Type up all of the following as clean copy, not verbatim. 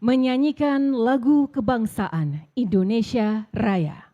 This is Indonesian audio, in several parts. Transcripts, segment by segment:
menyanyikan lagu kebangsaan Indonesia Raya.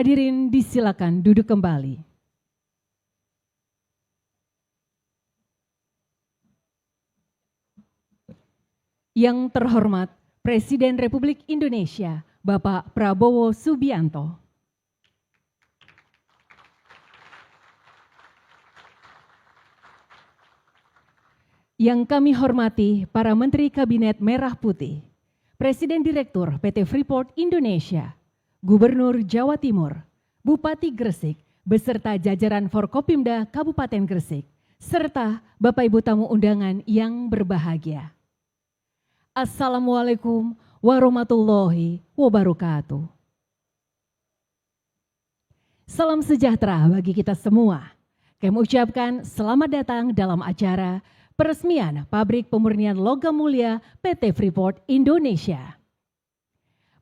Hadirin disilakan duduk kembali. Yang terhormat Presiden Republik Indonesia, Bapak Prabowo Subianto. Yang kami hormati para Menteri Kabinet Merah Putih, Presiden Direktur PT Freeport Indonesia, Gubernur Jawa Timur, Bupati Gresik, beserta jajaran Forkopimda Kabupaten Gresik, serta Bapak Ibu tamu undangan yang berbahagia. Assalamualaikum warahmatullahi wabarakatuh. Salam sejahtera bagi kita semua. Kami ucapkan selamat datang dalam acara peresmian Pabrik Pemurnian Logam Mulia PT Freeport Indonesia.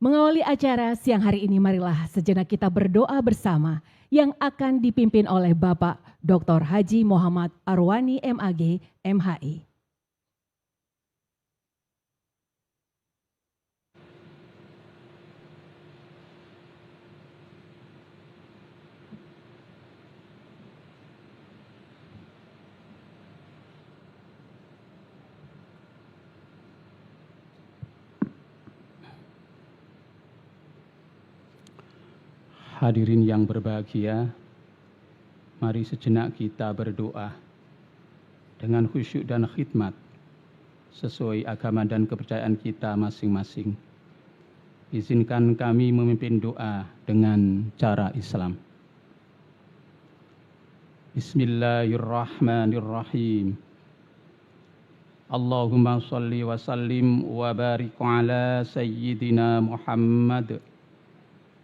Mengawali acara siang hari ini, marilah sejenak kita berdoa bersama yang akan dipimpin oleh Bapak Dr. Haji Muhammad Arwani MAG, MHI. Hadirin yang berbahagia, mari sejenak kita berdoa dengan khusyuk dan khidmat sesuai agama dan kepercayaan kita masing-masing. Izinkan kami memimpin doa dengan cara Islam. Bismillahirrahmanirrahim. Allahumma salli wa sallim wa barik ala Sayyidina Muhammad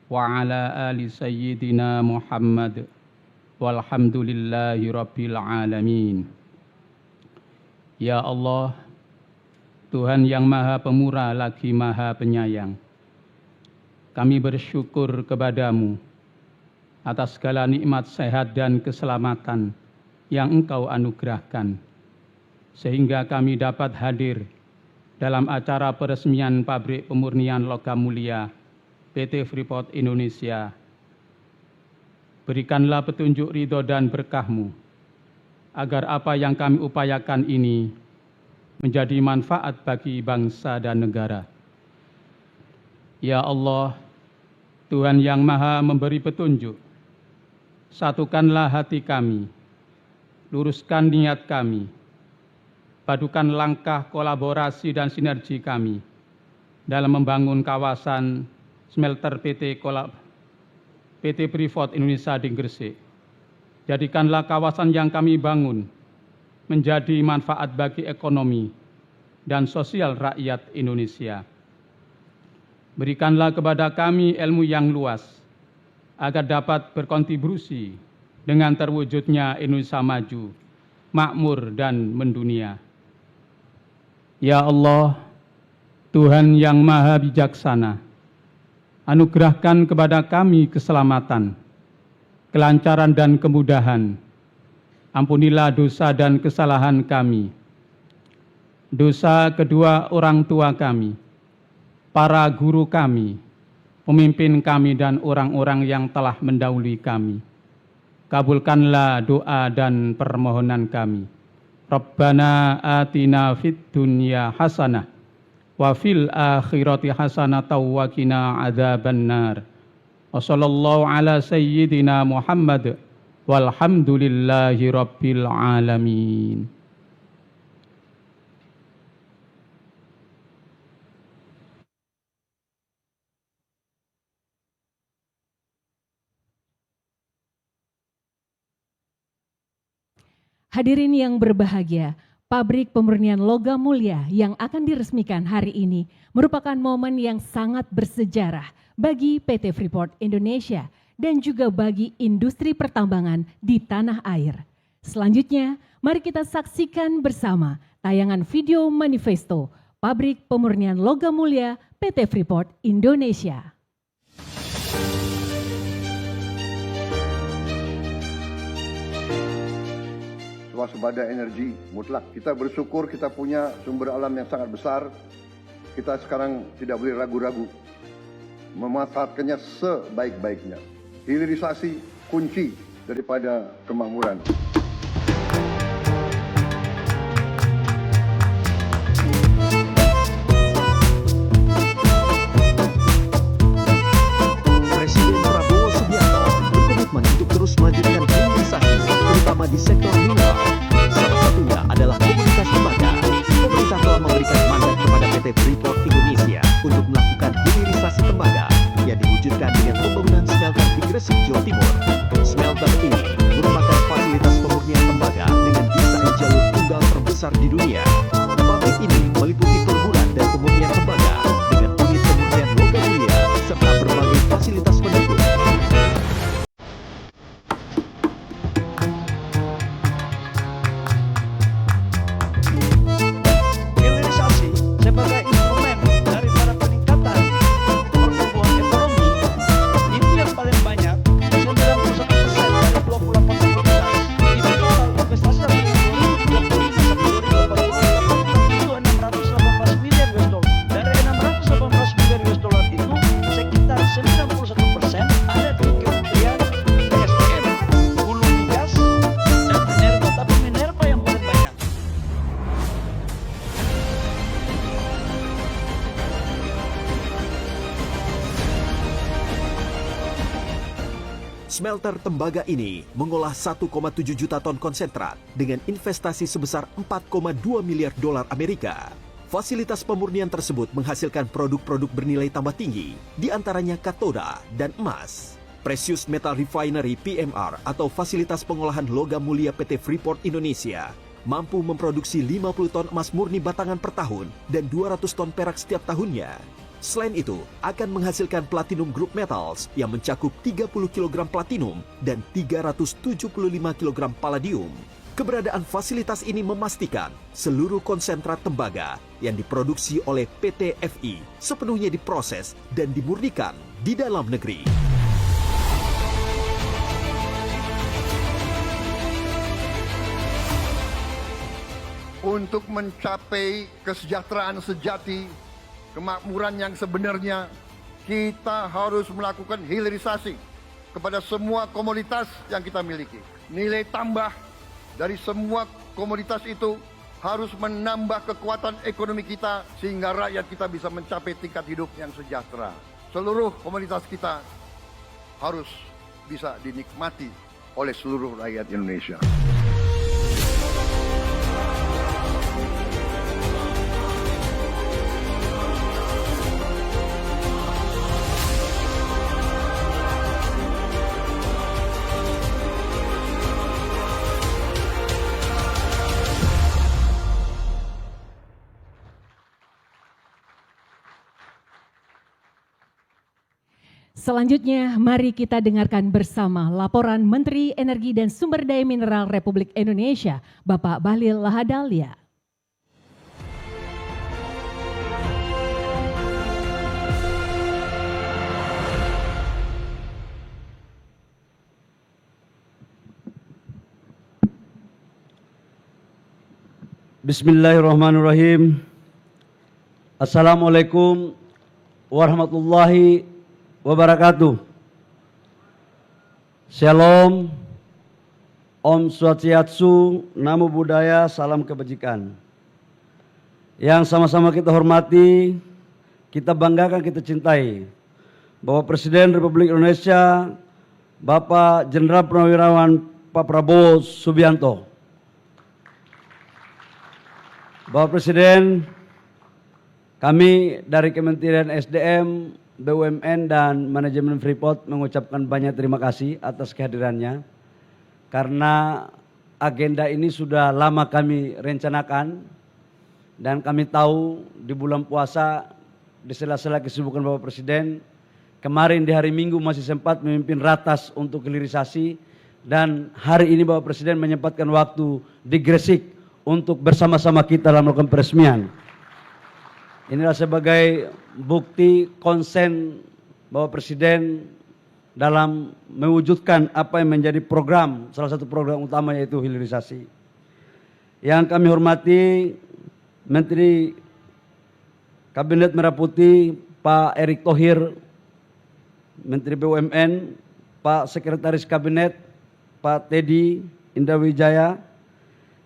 wa ala ali Sayyidina Muhammad walhamdulillahi rabbil alamin. Ya Allah, Tuhan yang maha pemurah lagi maha penyayang, kami bersyukur kepadamu atas segala nikmat sehat dan keselamatan yang Engkau anugerahkan, sehingga kami dapat hadir dalam acara peresmian Pabrik Pemurnian Logam Mulia PT Freeport Indonesia. Berikanlah petunjuk ridho dan berkah-Mu, agar apa yang kami upayakan ini menjadi manfaat bagi bangsa dan negara. Ya Allah, Tuhan yang maha memberi petunjuk, satukanlah hati kami, luruskan niat kami, padukan langkah kolaborasi dan sinergi kami dalam membangun kawasan smelter PT Freeport Indonesia di Gresik. Jadikanlah kawasan yang kami bangun menjadi manfaat bagi ekonomi dan sosial rakyat Indonesia. Berikanlah kepada kami ilmu yang luas, agar dapat berkontribusi dengan terwujudnya Indonesia maju, makmur dan mendunia. Ya Allah, Tuhan yang Maha Bijaksana, anugerahkan kepada kami keselamatan, kelancaran dan kemudahan. Ampunilah dosa dan kesalahan kami, dosa kedua orang tua kami, para guru kami, pemimpin kami dan orang-orang yang telah mendahului kami. Kabulkanlah doa dan permohonan kami. Rabbana atina fid dunya hasanah wa fil akhirati hasanah wa qina adzabannar. Wa sallallahu ala sayyidina Muhammad walhamdulillahi rabbil alamin. Hadirin yang berbahagia, pabrik pemurnian logam mulia yang akan diresmikan hari ini merupakan momen yang sangat bersejarah bagi PT Freeport Indonesia dan juga bagi industri pertambangan di tanah air. Selanjutnya, mari kita saksikan bersama tayangan video manifesto pabrik pemurnian logam mulia PT Freeport Indonesia. Waspada energi mutlak. Kita bersyukur kita punya sumber alam yang sangat besar. Kita sekarang tidak boleh ragu-ragu memanfaatkannya sebaik-baiknya. Hilirisasi kunci daripada kemakmuran. Presiden Prabowo Subianto berkomitmen untuk terus melanjutkan hilirisasi, terutama di sektor mineral. Salah satunya adalah komunitas tembaga. Pemerintah telah memberikan mandat kepada PT Freeport Indonesia untuk melakukan hilirisasi tembaga yang diwujudkan dengan pembangunan smelter di Gresik, Jawa Timur. Smelter ini merupakan fasilitas pemurnian tembaga dengan desain jalur tunggal terbesar di dunia. Pabrik ini meliputi perbulan dan pemurnian tembaga dengan unit pemurnian logam mulia serta berbagai fasilitas pendukung. Hilirisasi sebagai instrumen daripada peningkatan pertumbuhan ekonomi itu yang paling banyak 91% dari 28 komoditas. Itu total investasi dari 2025 sampai 2040 itu 618 miliar US dollar. Dari 618 miliar US dollar itu sekitar 91% ada di Kementerian PSDM, hulu migas dan Minerba, tapi Minerba yang paling banyak. Smelter tembaga ini mengolah 1,7 juta ton konsentrat dengan investasi sebesar 4,2 miliar dolar Amerika. Fasilitas pemurnian tersebut menghasilkan produk-produk bernilai tambah tinggi, diantaranya katoda dan emas. Precious Metal Refinery PMR atau fasilitas pengolahan logam mulia PT Freeport Indonesia mampu memproduksi 50 ton emas murni batangan per tahun dan 200 ton perak setiap tahunnya. Selain itu, akan menghasilkan platinum group metals yang mencakup 30 kg platinum dan 375 kg palladium. Keberadaan fasilitas ini memastikan seluruh konsentrat tembaga yang diproduksi oleh PT FI sepenuhnya diproses dan dimurnikan di dalam negeri. Untuk mencapai kesejahteraan sejati, kemakmuran yang sebenarnya, kita harus melakukan hilirisasi kepada semua komoditas yang kita miliki. Nilai tambah dari semua komoditas itu harus menambah kekuatan ekonomi kita sehingga rakyat kita bisa mencapai tingkat hidup yang sejahtera. Seluruh komoditas kita harus bisa dinikmati oleh seluruh rakyat Indonesia. Selanjutnya, mari kita dengarkan bersama laporan Menteri Energi dan Sumber Daya Mineral Republik Indonesia, Bapak Bahlil Lahadalia. Bismillahirrahmanirrahim. Assalamualaikum warahmatullahi wabarakatuh. Shalom, Om Swastiastu, Namo Buddhaya, salam kebajikan. Yang sama-sama kita hormati, kita banggakan, kita cintai, bahwa Presiden Republik Indonesia, Bapak Jenderal Purnawirawan Pak Prabowo Subianto, Bapak Presiden, kami dari Kementerian SDM, BUMN, dan Manajemen Freeport mengucapkan banyak terima kasih atas kehadirannya. Karena agenda ini sudah lama kami rencanakan, dan kami tahu di bulan puasa, di sela-sela kesibukan Bapak Presiden, kemarin di hari Minggu masih sempat memimpin ratas untuk hilirisasi, dan hari ini Bapak Presiden menyempatkan waktu di Gresik untuk bersama-sama kita dalam melakukan peresmian. Inilah sebagai bukti konsen Bapak Presiden dalam mewujudkan apa yang menjadi program, salah satu program utama, yaitu hilirisasi. Yang kami hormati Menteri Kabinet Merah Putih Pak Erick Thohir, Menteri BUMN, Pak Sekretaris Kabinet Pak Teddy Indrawijaya,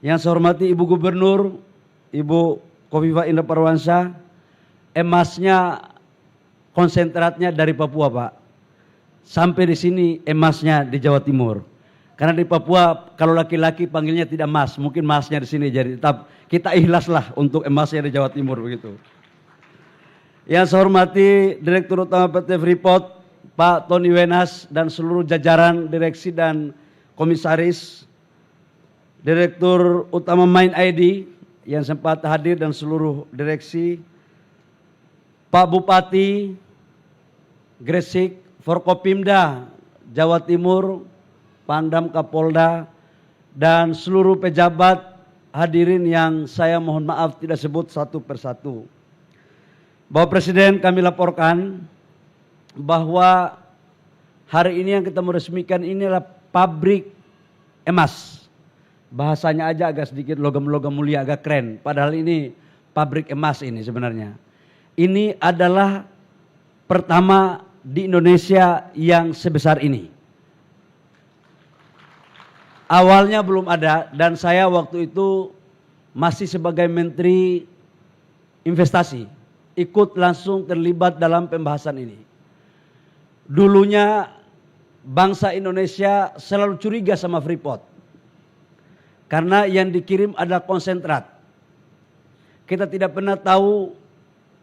yang saya hormati Ibu Gubernur, Ibu Khofifah Indar Parawansa. Emasnya, konsentratnya dari Papua, Pak. Sampai di sini emasnya di Jawa Timur. Karena di Papua kalau laki-laki panggilnya tidak mas, mungkin masnya di sini, jadi tetap kita ikhlaslah untuk emasnya di Jawa Timur begitu. Yang saya hormati Direktur Utama PT Freeport Pak Tony Wenas dan seluruh jajaran direksi dan komisaris, Direktur Utama Mind ID yang sempat hadir dan seluruh direksi, Pak Bupati Gresik, Forkopimda Jawa Timur, Pangdam Kapolda, dan seluruh pejabat hadirin yang saya mohon maaf tidak sebut satu persatu. Bapak Presiden, kami laporkan bahwa hari ini yang kita meresmikan ini adalah pabrik emas. Bahasanya aja agak sedikit logam-logam mulia, agak keren. Padahal ini pabrik emas ini sebenarnya. Ini adalah pertama di Indonesia yang sebesar ini. Awalnya belum ada, dan saya waktu itu masih sebagai Menteri Investasi, ikut langsung terlibat dalam pembahasan ini. Dulunya bangsa Indonesia selalu curiga sama Freeport. Karena yang dikirim adalah konsentrat. Kita tidak pernah tahu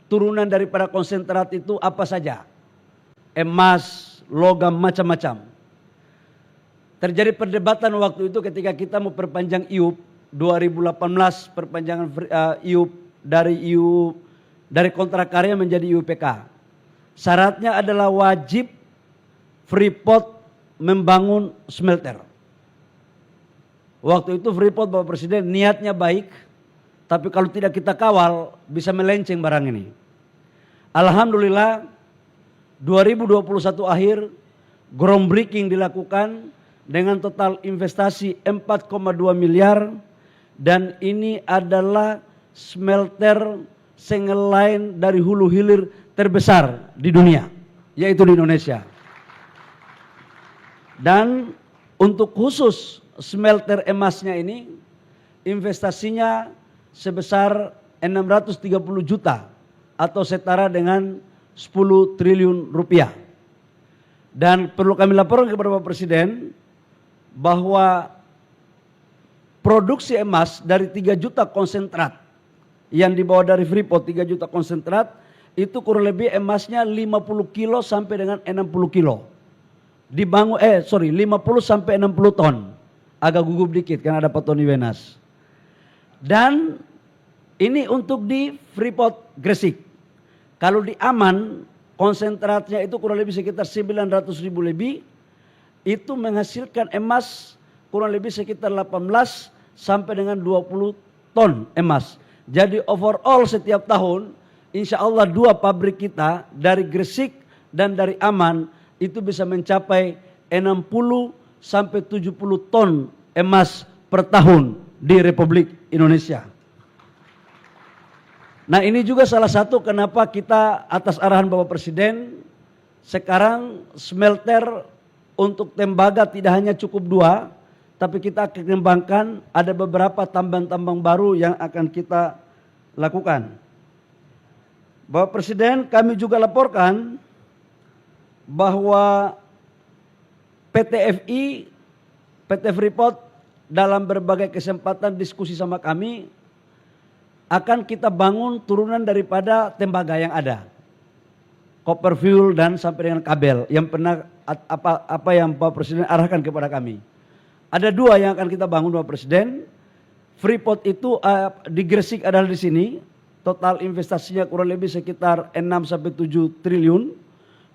turunan daripada konsentrat itu apa saja. Emas, logam, macam-macam. Terjadi perdebatan waktu itu ketika kita mau perpanjang IUP 2018, perpanjangan IUP dari kontrak karya menjadi IUPK. Syaratnya adalah wajib Freeport membangun smelter. Waktu itu Freeport, Bapak Presiden, niatnya baik, tapi kalau tidak kita kawal bisa melenceng barang ini. Alhamdulillah 2021 akhir groundbreaking dilakukan dengan total investasi 4,2 miliar, dan ini adalah smelter single line dari hulu hilir terbesar di dunia, yaitu di Indonesia. Dan untuk khusus smelter emasnya ini investasinya sebesar 630 juta atau setara dengan 10 triliun rupiah. Dan perlu kami laporkan kepada Bapak Presiden bahwa produksi emas dari 3 juta konsentrat yang dibawa dari Freeport, 3 juta konsentrat, itu kurang lebih emasnya 50 kilo sampai dengan 60 kilo. 50 sampai 60 ton. Agak gugup dikit karena ada Pak Tony Wenas. Dan ini untuk di Freeport Gresik. Kalau di Aman konsentratnya itu kurang lebih sekitar 900.000 lebih, itu menghasilkan emas kurang lebih sekitar 18 sampai dengan 20 ton emas. Jadi overall setiap tahun, insya Allah 2 pabrik kita dari Gresik dan dari Aman itu bisa mencapai 60 sampai 70 ton emas per tahun di Republik Indonesia. Nah, ini juga salah satu kenapa kita atas arahan Bapak Presiden sekarang smelter untuk tembaga tidak hanya cukup 2, tapi kita akan kembangkan ada beberapa tambang-tambang baru yang akan kita lakukan. Bapak Presiden, kami juga laporkan bahwa PT FI, PT Freeport dalam berbagai kesempatan diskusi sama kami akan kita bangun turunan daripada tembaga yang ada. Copper fuel dan sampai dengan kabel yang pernah apa yang Bapak Presiden arahkan kepada kami. Ada 2 yang akan kita bangun Bapak Presiden. Freeport itu di Gresik adalah di sini. Total investasinya kurang lebih sekitar 6 sampai 7 triliun.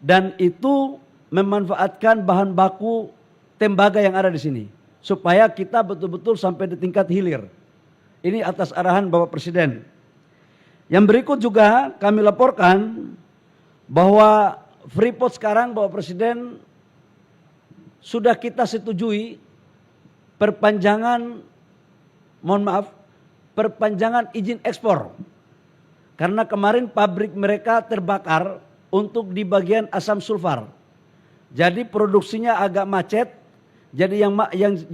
Dan itu memanfaatkan bahan baku tembaga yang ada di sini. Supaya kita betul-betul sampai di tingkat hilir. Ini atas arahan Bapak Presiden. Yang berikut juga kami laporkan bahwa Freeport sekarang Bapak Presiden sudah kita setujui perpanjangan izin ekspor. Karena kemarin pabrik mereka terbakar untuk di bagian asam sulfar. Jadi produksinya agak macet. Jadi yang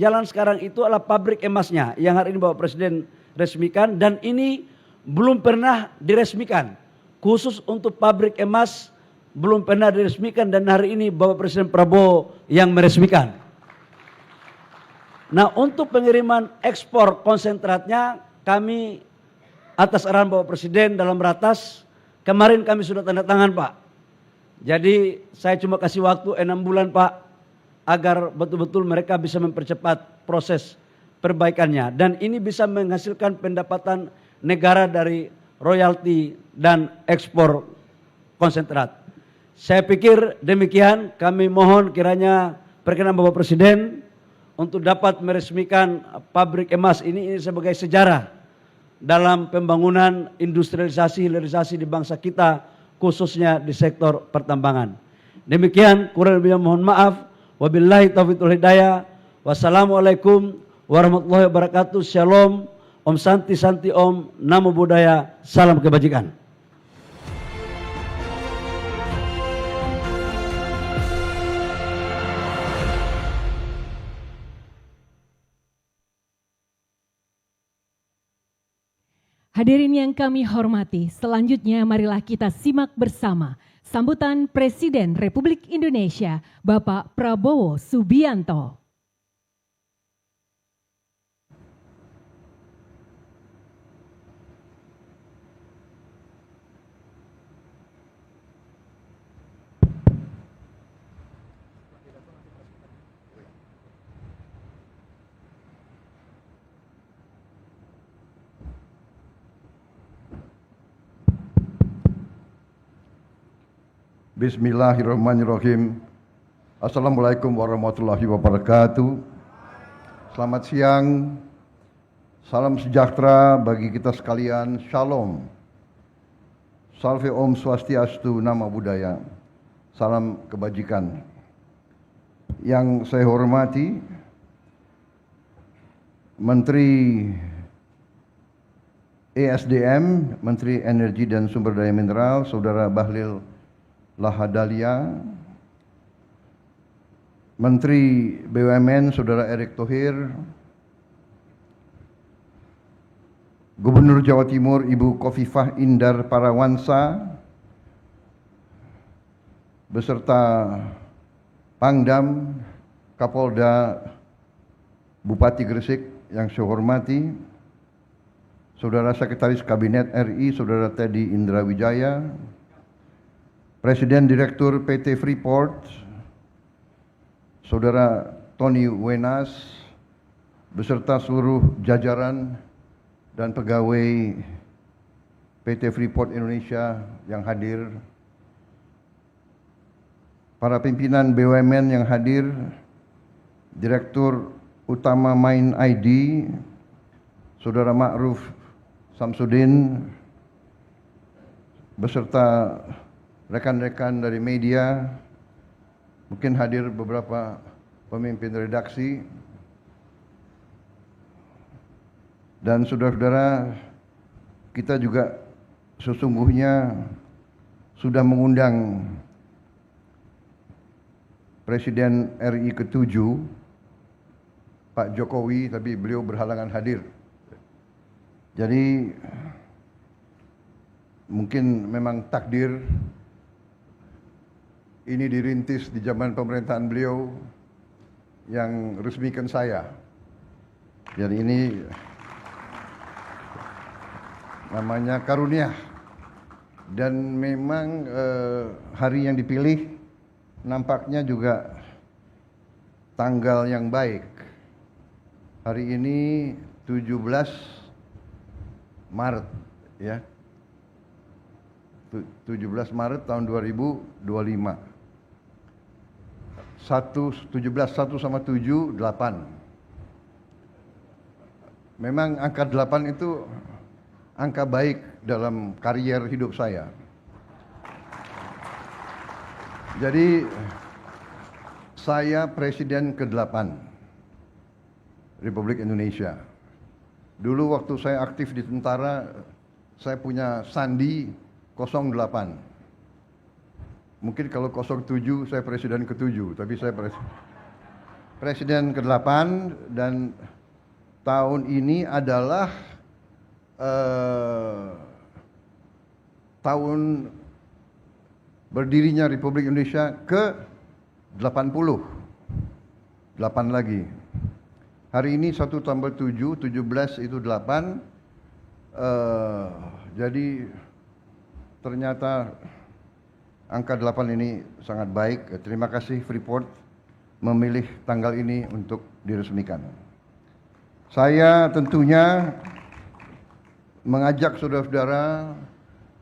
jalan sekarang itu adalah pabrik emasnya yang hari ini Bapak Presiden resmikan, dan ini belum pernah diresmikan. Khusus untuk pabrik emas belum pernah diresmikan, dan hari ini Bapak Presiden Prabowo yang meresmikan. Nah, untuk pengiriman ekspor konsentratnya kami atas arahan Bapak Presiden dalam ratas kemarin kami sudah tanda tangan, Pak. Jadi saya cuma kasih waktu 6 bulan, Pak, agar betul-betul mereka bisa mempercepat proses perbaikannya. Dan ini bisa menghasilkan pendapatan negara dari royalti dan ekspor konsentrat. Saya pikir demikian, kami mohon kiranya perkenan Bapak Presiden untuk dapat meresmikan pabrik emas ini sebagai sejarah dalam pembangunan industrialisasi, hilirisasi di bangsa kita, khususnya di sektor pertambangan. Demikian, kurang lebihnya mohon maaf. Wabillahi taufiq wal hidayah. Wassalamualaikum warahmatullahi wabarakatuh. Shalom. Om Santi Santi Om. Namo Buddhaya. Salam kebajikan. Hadirin yang kami hormati, selanjutnya marilah kita simak bersama sambutan Presiden Republik Indonesia, Bapak Prabowo Subianto. Bismillahirrahmanirrahim. Assalamualaikum warahmatullahi wabarakatuh. Selamat siang. Salam sejahtera bagi kita sekalian. Shalom. Salve Om Swastiastu, Namo Buddhaya. Salam kebajikan. Yang saya hormati Menteri ESDM, Menteri Energi dan Sumber Daya Mineral, Saudara Bahlil Lahadalia, Menteri BUMN Saudara Erick Thohir, Gubernur Jawa Timur Ibu Khofifah Indar Parawansa, beserta Pangdam, Kapolda, Bupati Gresik yang saya hormati, Saudara Sekretaris Kabinet RI Saudara Teddy Indra Wijaya, Presiden Direktur PT Freeport, Saudara Tony Wenas, beserta seluruh jajaran dan pegawai PT Freeport Indonesia yang hadir, para pimpinan BUMN yang hadir, Direktur Utama Main ID, Saudara Ma'ruf Samsudin, beserta rekan-rekan dari media, mungkin hadir beberapa pemimpin redaksi, dan saudara-saudara, kita juga sesungguhnya sudah mengundang Presiden RI ke-7, Pak Jokowi, tapi beliau berhalangan hadir. Jadi mungkin memang takdir ini dirintis di zaman pemerintahan beliau yang resmikan saya. Jadi ini namanya karunia. Dan memang hari yang dipilih nampaknya juga tanggal yang baik. Hari ini 17 Maret, ya. 17 Maret tahun 2025. 1 sama 7, 8. Memang angka 8 itu angka baik dalam karier hidup saya. Jadi saya Presiden ke-8 Republik Indonesia. Dulu waktu saya aktif di tentara, saya punya sandi 08. Mungkin kalau 07 saya Presiden ke-7, tapi saya Presiden ke-8, dan tahun ini adalah tahun berdirinya Republik Indonesia ke-80. 8 lagi. Hari ini 1 tambah 7, 17 itu 8. Jadi ternyata angka 8 ini sangat baik. Terima kasih Freeport memilih tanggal ini untuk diresmikan. Saya tentunya mengajak saudara-saudara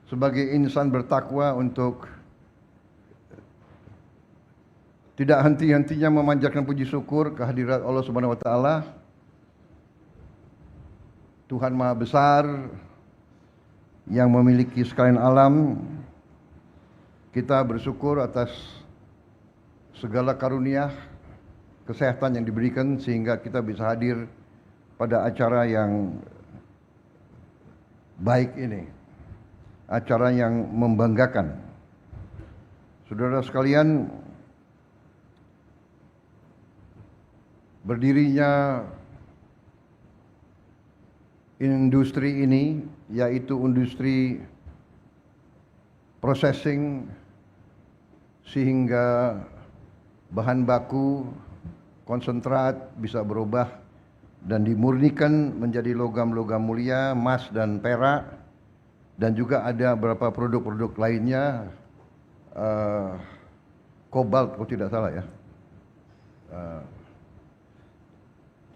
sebagai insan bertakwa untuk tidak henti-hentinya memanjatkan puji syukur kehadirat Allah Subhanahu wa taala. Tuhan Maha Besar yang memiliki sekalian alam. Kita bersyukur atas segala karunia kesehatan yang diberikan sehingga kita bisa hadir pada acara yang baik ini. Acara yang membanggakan. Saudara sekalian, berdirinya industri ini, yaitu industri processing, sehingga bahan baku konsentrat bisa berubah dan dimurnikan menjadi logam-logam mulia, emas dan perak, dan juga ada beberapa produk-produk lainnya, kobalt kalau tidak salah ya.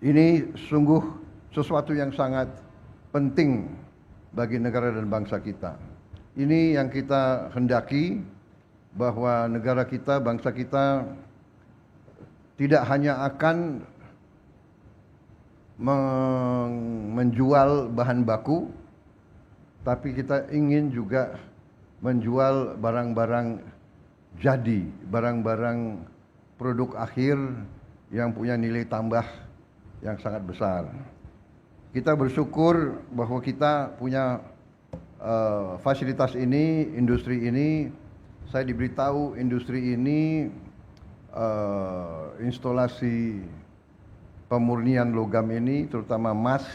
Ini sungguh sesuatu yang sangat penting bagi negara dan bangsa kita. Ini yang kita hendaki, bahwa negara kita, bangsa kita tidak hanya akan menjual bahan baku, tapi kita ingin juga menjual barang-barang jadi, barang-barang produk akhir yang punya nilai tambah yang sangat besar. Kita bersyukur bahwa kita punya fasilitas ini, industri ini. Saya diberitahu industri ini instalasi pemurnian logam ini, terutama emas,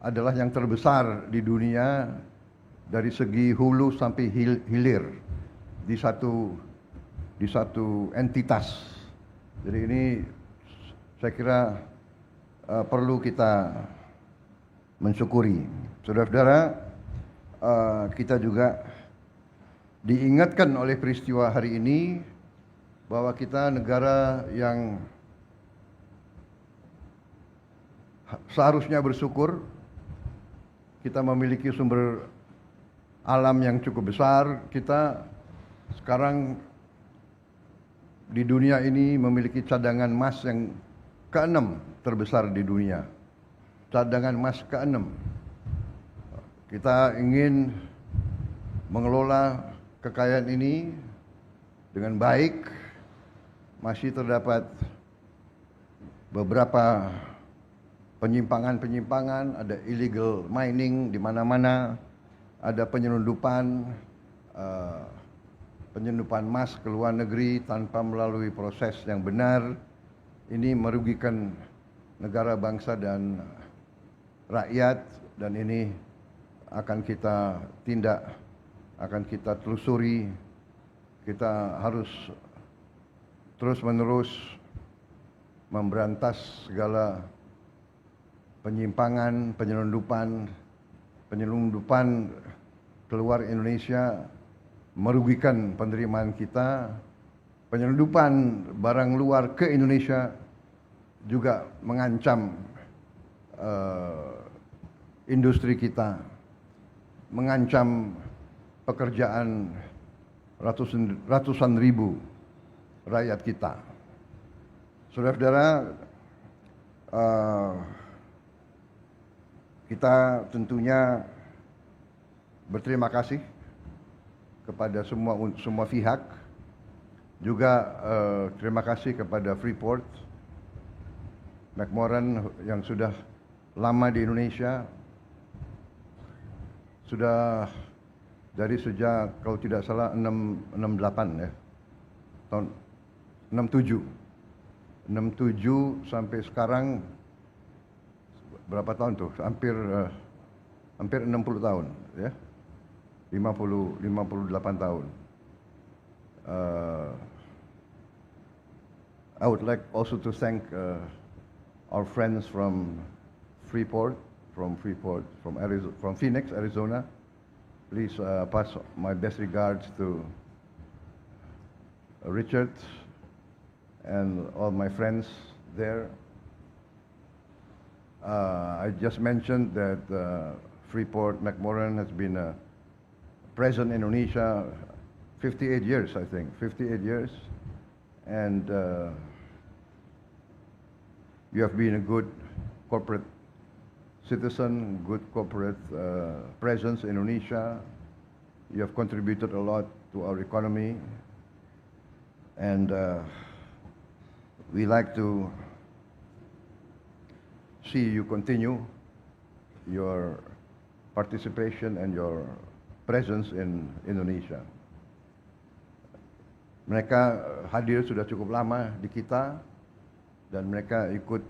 adalah yang terbesar di dunia dari segi hulu sampai hilir di satu entitas. Jadi ini saya kira perlu kita mensyukuri. Saudara-saudara, kita juga diingatkan oleh peristiwa hari ini bahwa kita negara yang seharusnya bersyukur. Kita memiliki sumber alam yang cukup besar. Kita sekarang di dunia ini memiliki cadangan emas yang ke-6 terbesar di dunia. Cadangan emas ke-6. Kita ingin mengelola kekayaan ini dengan baik. Masih terdapat beberapa penyimpangan-penyimpangan, ada illegal mining di mana-mana, ada penyelundupan emas ke luar negeri tanpa melalui proses yang benar. Ini merugikan negara, bangsa, dan rakyat, dan ini akan kita tindak, akan kita telusuri. Kita harus terus-menerus memberantas segala penyimpangan, penyelundupan keluar Indonesia, merugikan penerimaan kita. Penyelundupan barang luar ke Indonesia juga mengancam industri kita, mengancam pekerjaan ratusan ribu rakyat kita. Saudara-saudara, kita tentunya berterima kasih kepada semua pihak. Juga terima kasih kepada Freeport McMoran yang sudah lama di Indonesia. Sudah dari sejak, kalau tidak salah, 68 ya. Tahun 67 sampai sekarang berapa tahun tuh? Hampir 60 tahun ya. 58 tahun. I would like also to thank our friends from Freeport, from Phoenix, Arizona. Please pass my best regards to Richard and all my friends there. I just mentioned that Freeport McMoran has been present in Indonesia 58 years, I think, 58 years. And you have been a good corporate citizen, good corporate presence in Indonesia. You have contributed a lot to our economy. And we like to see you continue your participation and your presence in Indonesia. Mereka hadir sudah cukup lama di kita, dan mereka ikut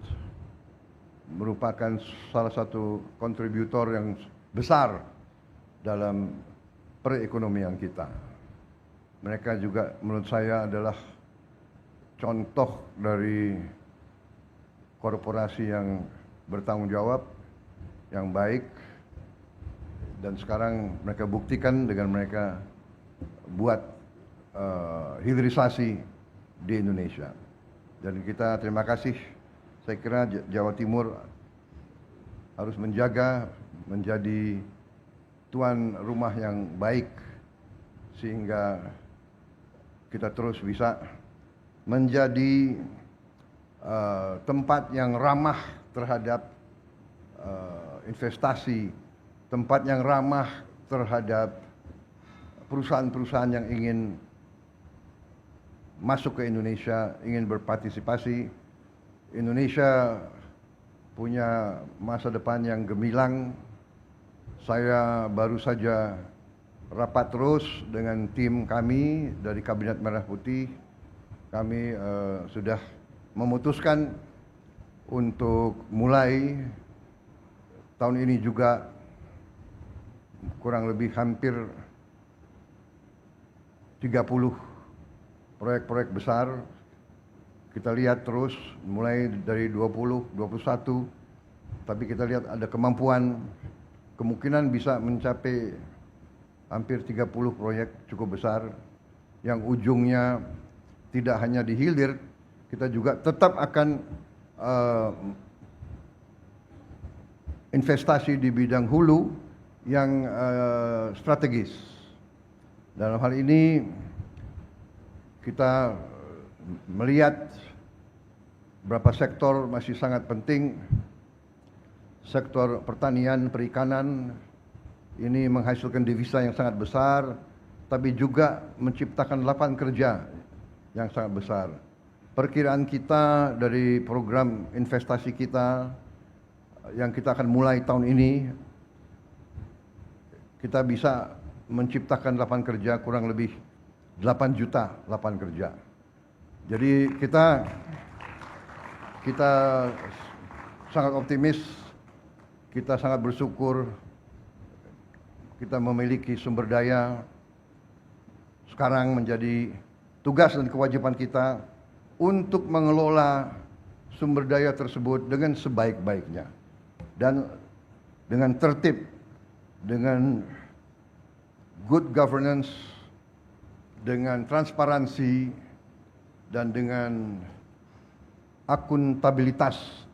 merupakan salah satu kontributor yang besar dalam perekonomian kita. Mereka juga menurut saya adalah contoh dari korporasi yang bertanggung jawab, yang baik, dan sekarang mereka buktikan dengan mereka buat hilirisasi di Indonesia. Dan kita terima kasih. Saya kira Jawa Timur harus menjadi tuan rumah yang baik, sehingga kita terus bisa menjadi tempat yang ramah terhadap investasi, tempat yang ramah terhadap perusahaan-perusahaan yang ingin masuk ke Indonesia, ingin berpartisipasi. Indonesia punya masa depan yang gemilang. Saya baru saja rapat terus dengan tim kami dari Kabinet Merah Putih. Kami sudah memutuskan untuk mulai tahun ini juga kurang lebih hampir 30 proyek-proyek besar. Kita lihat terus mulai dari 20, 21, tapi kita lihat ada kemampuan, kemungkinan bisa mencapai hampir 30 proyek cukup besar, yang ujungnya tidak hanya di hilir, kita juga tetap akan investasi di bidang hulu yang strategis. Dalam hal ini kita melihat beberapa sektor masih sangat penting. Sektor pertanian, perikanan ini menghasilkan devisa yang sangat besar, tapi juga menciptakan lapangan kerja yang sangat besar. Perkiraan kita dari program investasi kita yang kita akan mulai tahun ini, kita bisa menciptakan lapangan kerja kurang lebih 8 juta lapangan kerja. Jadi kita sangat optimis, kita sangat bersyukur kita memiliki sumber daya. Sekarang menjadi tugas dan kewajiban kita untuk mengelola sumber daya tersebut dengan sebaik-baiknya dan dengan tertib, dengan good governance, dengan transparansi, dan dengan akuntabilitas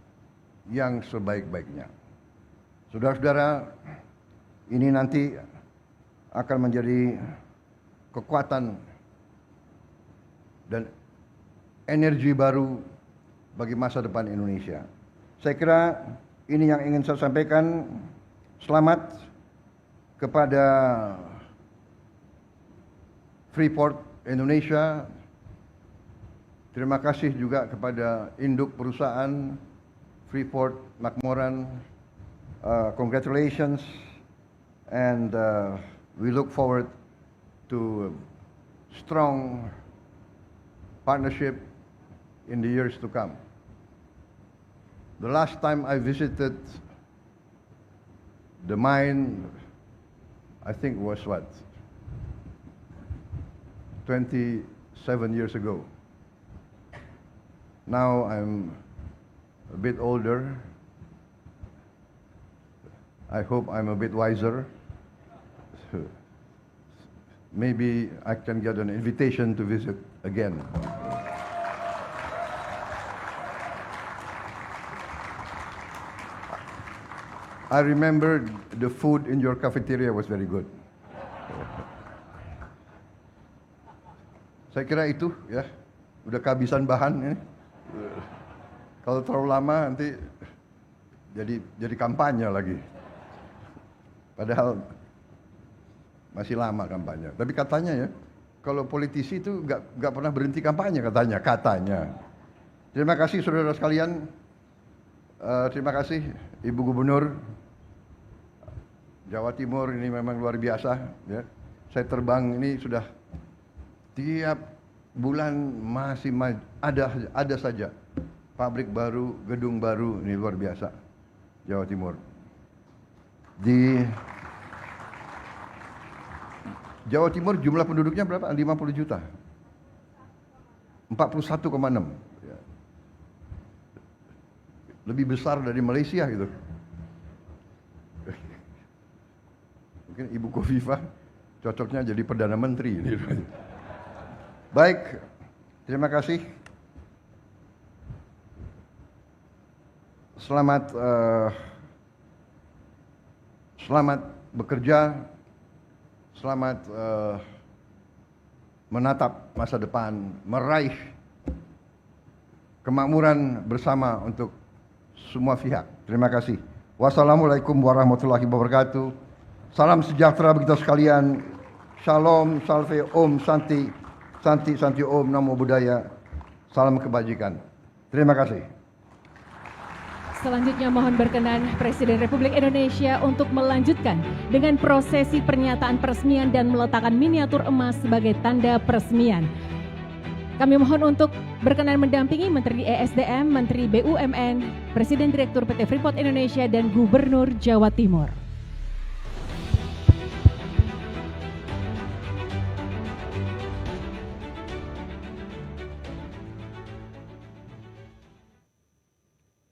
yang sebaik-baiknya. Saudara-saudara, ini nanti akan menjadi kekuatan dan energi baru bagi masa depan Indonesia. Saya kira ini yang ingin saya sampaikan. Selamat kepada Freeport Indonesia. Terima kasih juga kepada induk perusahaan Freeport McMoran. Congratulations, and we look forward to strong partnership in the years to come. The last time I visited the mine, I think was 27 years ago. Now I'm a bit older. I hope I'm a bit wiser. Maybe I can get an invitation to visit again. I remember the food in your cafeteria was very good. Saya kira itu ya, udah kehabisan bahan ini. Kalau terlalu lama nanti jadi kampanye lagi. Padahal masih lama kampanye. Tapi katanya ya, kalau politisi itu nggak pernah berhenti kampanye katanya. Terima kasih saudara sekalian. Terima kasih Ibu Gubernur Jawa Timur, ini memang luar biasa. Ya. Saya terbang ini sudah tiap bulan masih ada saja pabrik baru, gedung baru, ini luar biasa. Jawa Timur. Di Jawa Timur jumlah penduduknya berapa? 50 juta. 41,6. Ya. Lebih besar dari Malaysia gitu. Mungkin Ibu Khofifah cocoknya jadi Perdana Menteri. Baik, terima kasih. Selamat bekerja, selamat menatap masa depan, meraih kemakmuran bersama untuk semua pihak. Terima kasih. Wassalamualaikum warahmatullahi wabarakatuh. Salam sejahtera bagi kita sekalian. Shalom, salve, om, santi, santi, santi, om, namo buddhaya. Salam kebajikan. Terima kasih. Selanjutnya mohon berkenan Presiden Republik Indonesia untuk melanjutkan dengan prosesi pernyataan peresmian dan meletakkan miniatur emas sebagai tanda peresmian. Kami mohon untuk berkenan mendampingi Menteri ESDM, Menteri BUMN, Presiden Direktur PT Freeport Indonesia, dan Gubernur Jawa Timur.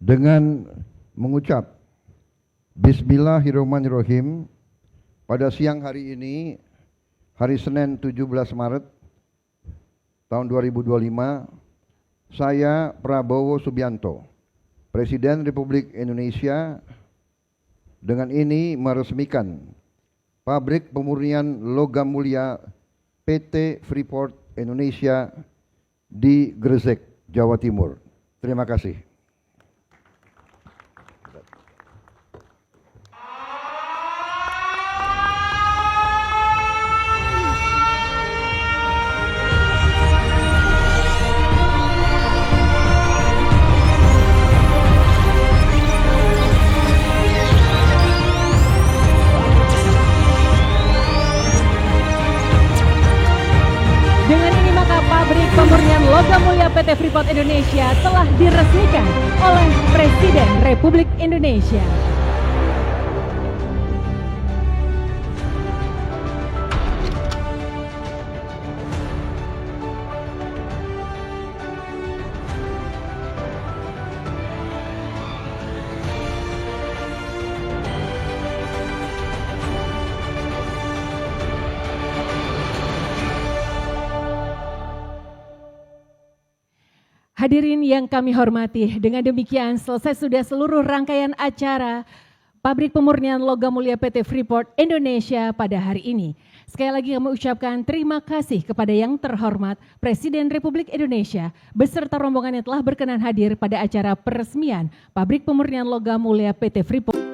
Dengan mengucap Bismillahirrahmanirrahim, pada siang hari ini, hari Senin 17 Maret tahun 2025, saya Prabowo Subianto, Presiden Republik Indonesia, dengan ini meresmikan pabrik pemurnian logam mulia PT Freeport Indonesia di Gresik, Jawa Timur. Terima kasih. Dengan ini maka pabrik pemurnian logam mulia PT Freeport Indonesia telah diresmikan oleh Presiden Republik Indonesia. Hadirin yang kami hormati, dengan demikian selesai sudah seluruh rangkaian acara Pabrik Pemurnian Logam Mulia PT Freeport Indonesia pada hari ini. Sekali lagi kami ucapkan terima kasih kepada yang terhormat Presiden Republik Indonesia beserta rombongan yang telah berkenan hadir pada acara peresmian Pabrik Pemurnian Logam Mulia PT Freeport.